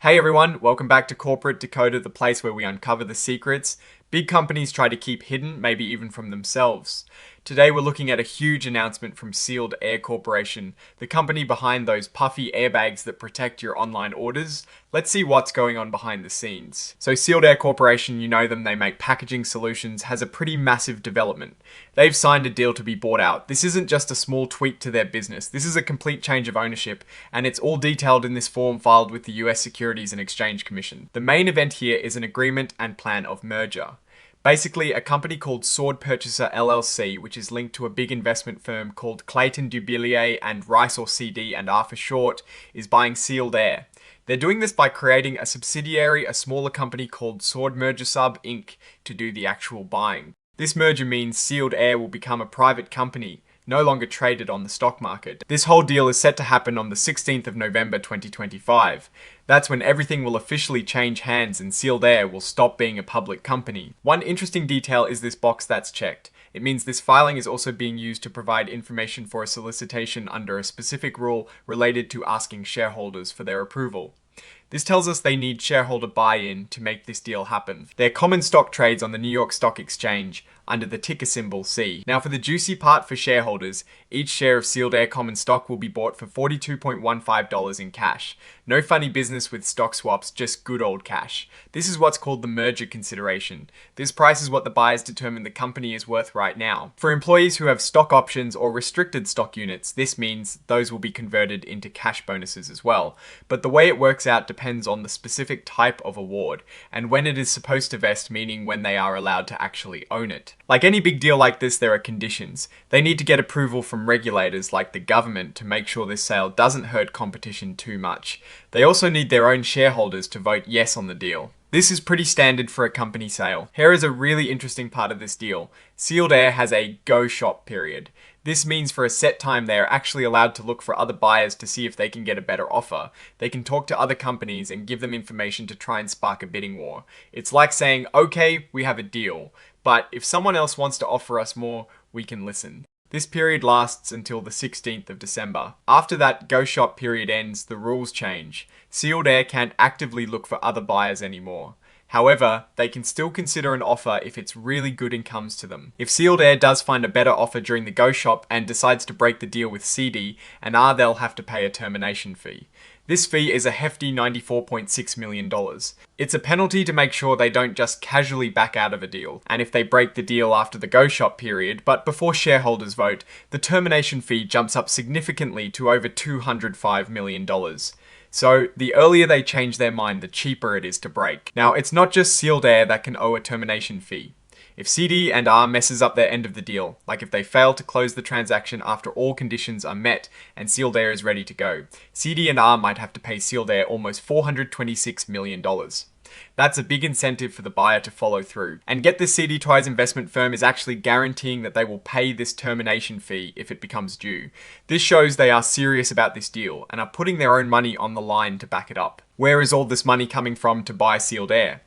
Hey everyone, welcome back to Corporate Dakota, the place where we uncover the secrets big companies try to keep hidden, maybe even from themselves. Today we're looking at a huge announcement from Sealed Air Corporation, the company behind those puffy airbags that protect your online orders. Let's see what's going on behind the scenes. So Sealed Air Corporation, you know them, they make packaging solutions, has a pretty massive development. They've signed a deal to be bought out. This isn't just a small tweak to their business, this is a complete change of ownership, and it's all detailed in this form filed with the US Securities and Exchange Commission. The main event here is an agreement and plan of merger. Basically, a company called Sword Purchaser LLC, which is linked to a big investment firm called Clayton, Dubilier and Rice or CD and R for short, is buying Sealed Air. They're doing this by creating a subsidiary, a smaller company called Sword Merger Sub Inc. to do the actual buying. This merger means Sealed Air will become a private company, no longer traded on the stock market. This whole deal is set to happen on the 16th of November 2025. That's when everything will officially change hands and Sealed Air will stop being a public company. One interesting detail is this box that's checked. It means this filing is also being used to provide information for a solicitation under a specific rule related to asking shareholders for their approval. This tells us they need shareholder buy-in to make this deal happen. Their common stock trades on the New York Stock Exchange under the ticker symbol C. Now for the juicy part for shareholders, each share of Sealed Air common stock will be bought for $42.15 in cash. No funny business with stock swaps, just good old cash. This is what's called the merger consideration. This price is what the buyers determine the company is worth right now. For employees who have stock options or restricted stock units, this means those will be converted into cash bonuses as well. But the way it works out depends on the specific type of award and when it is supposed to vest, meaning when they are allowed to actually own it. Like any big deal like this, there are conditions. They need to get approval from regulators like the government to make sure this sale doesn't hurt competition too much. They also need their own shareholders to vote yes on the deal. This is pretty standard for a company sale. Here is a really interesting part of this deal. Sealed Air has a go shop period. This means for a set time they are actually allowed to look for other buyers to see if they can get a better offer. They can talk to other companies and give them information to try and spark a bidding war. It's like saying, okay, we have a deal, but if someone else wants to offer us more, we can listen. This period lasts until the 16th of December. After that go shop period ends, the rules change. Sealed Air can't actively look for other buyers anymore. However, they can still consider an offer if it's really good and comes to them. If Sealed Air does find a better offer during the go shop and decides to break the deal with CD and R, they'll have to pay a termination fee. This fee is a hefty $94.6 million. It's a penalty to make sure they don't just casually back out of a deal, and if they break the deal after the go shop period, but before shareholders vote, the termination fee jumps up significantly to over $205 million. So, the earlier they change their mind, the cheaper it is to break. Now, it's not just Sealed Air that can owe a termination fee. If CD and R messes up their end of the deal, like if they fail to close the transaction after all conditions are met and Sealed Air is ready to go, CD and R might have to pay Sealed Air almost $426 million. That's a big incentive for the buyer to follow through. And get this, CD Twice investment firm is actually guaranteeing that they will pay this termination fee if it becomes due. This shows they are serious about this deal and are putting their own money on the line to back it up. Where is all this money coming from to buy Sealed Air?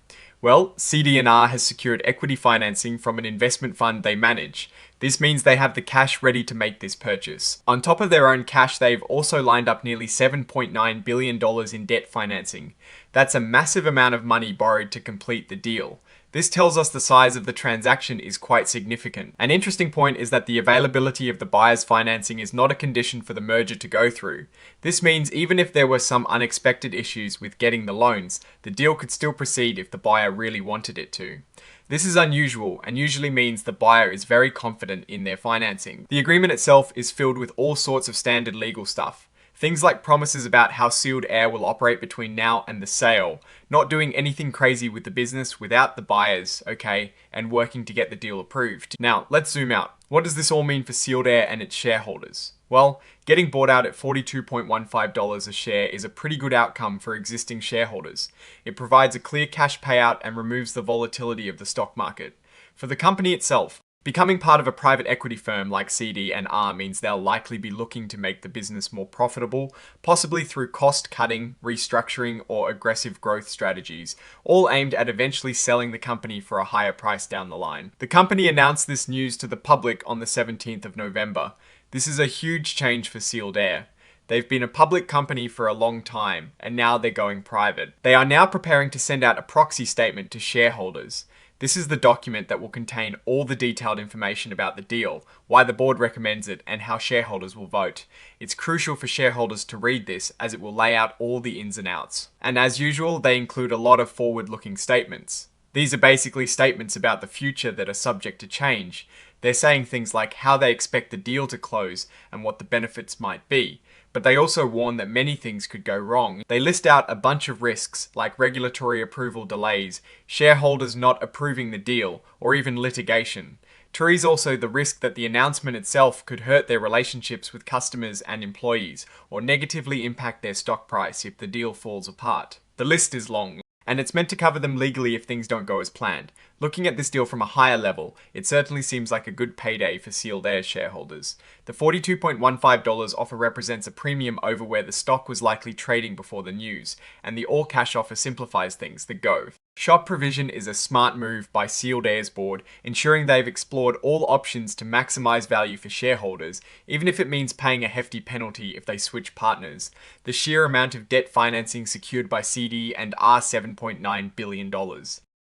Well, CD&R has secured equity financing from an investment fund they manage. This means they have the cash ready to make this purchase. On top of their own cash, they've also lined up nearly $7.9 billion in debt financing. That's a massive amount of money borrowed to complete the deal. This tells us the size of the transaction is quite significant. An interesting point is that the availability of the buyer's financing is not a condition for the merger to go through. This means even if there were some unexpected issues with getting the loans, the deal could still proceed if the buyer really wanted it to. This is unusual and usually means the buyer is very confident in their financing. The agreement itself is filled with all sorts of standard legal stuff. Things like promises about how Sealed Air will operate between now and the sale, not doing anything crazy with the business without the buyers, okay, and working to get the deal approved. Now, let's zoom out. What does this all mean for Sealed Air and its shareholders? Well, getting bought out at $42.15 a share is a pretty good outcome for existing shareholders. It provides a clear cash payout and removes the volatility of the stock market. For the company itself, becoming part of a private equity firm like CD and R means they'll likely be looking to make the business more profitable, possibly through cost cutting, restructuring, or aggressive growth strategies, all aimed at eventually selling the company for a higher price down the line. The company announced this news to the public on the 17th of November. This is a huge change for Sealed Air. They've been a public company for a long time, and now they're going private. They are now preparing to send out a proxy statement to shareholders. This is the document that will contain all the detailed information about the deal, why the board recommends it, and how shareholders will vote. It's crucial for shareholders to read this, as it will lay out all the ins and outs. And as usual, they include a lot of forward-looking statements. These are basically statements about the future that are subject to change. They're saying things like how they expect the deal to close and what the benefits might be. But they also warn that many things could go wrong. They list out a bunch of risks, like regulatory approval delays, shareholders not approving the deal, or even litigation. There also the risk that the announcement itself could hurt their relationships with customers and employees, or negatively impact their stock price if the deal falls apart. The list is long, and it's meant to cover them legally if things don't go as planned. Looking at this deal from a higher level, it certainly seems like a good payday for Sealed Air shareholders. The $42.15 offer represents a premium over where the stock was likely trading before the news, and the all-cash offer simplifies things, the go. Shop provision is a smart move by Sealed Air's board, ensuring they've explored all options to maximize value for shareholders, even if it means paying a hefty penalty if they switch partners. The sheer amount of debt financing secured by CD and R $7.9 billion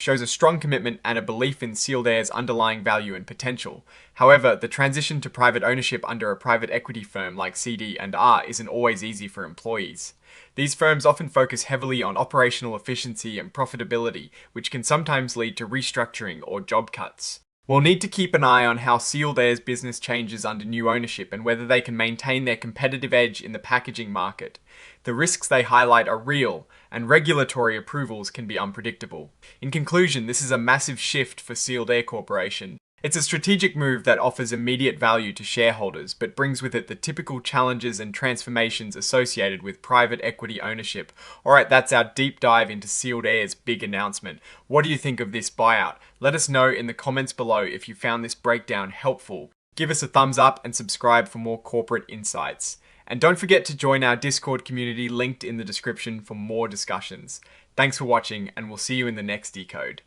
shows a strong commitment and a belief in Sealed Air's underlying value and potential. However, the transition to private ownership under a private equity firm like CD and R isn't always easy for employees. These firms often focus heavily on operational efficiency and profitability, which can sometimes lead to restructuring or job cuts. We'll need to keep an eye on how Sealed Air's business changes under new ownership and whether they can maintain their competitive edge in the packaging market. The risks they highlight are real, and regulatory approvals can be unpredictable. In conclusion, this is a massive shift for Sealed Air Corporation. It's a strategic move that offers immediate value to shareholders, but brings with it the typical challenges and transformations associated with private equity ownership. Alright, that's our deep dive into Sealed Air's big announcement. What do you think of this buyout? Let us know in the comments below if you found this breakdown helpful. Give us a thumbs up and subscribe for more corporate insights. And don't forget to join our Discord community linked in the description for more discussions. Thanks for watching, and we'll see you in the next Decode.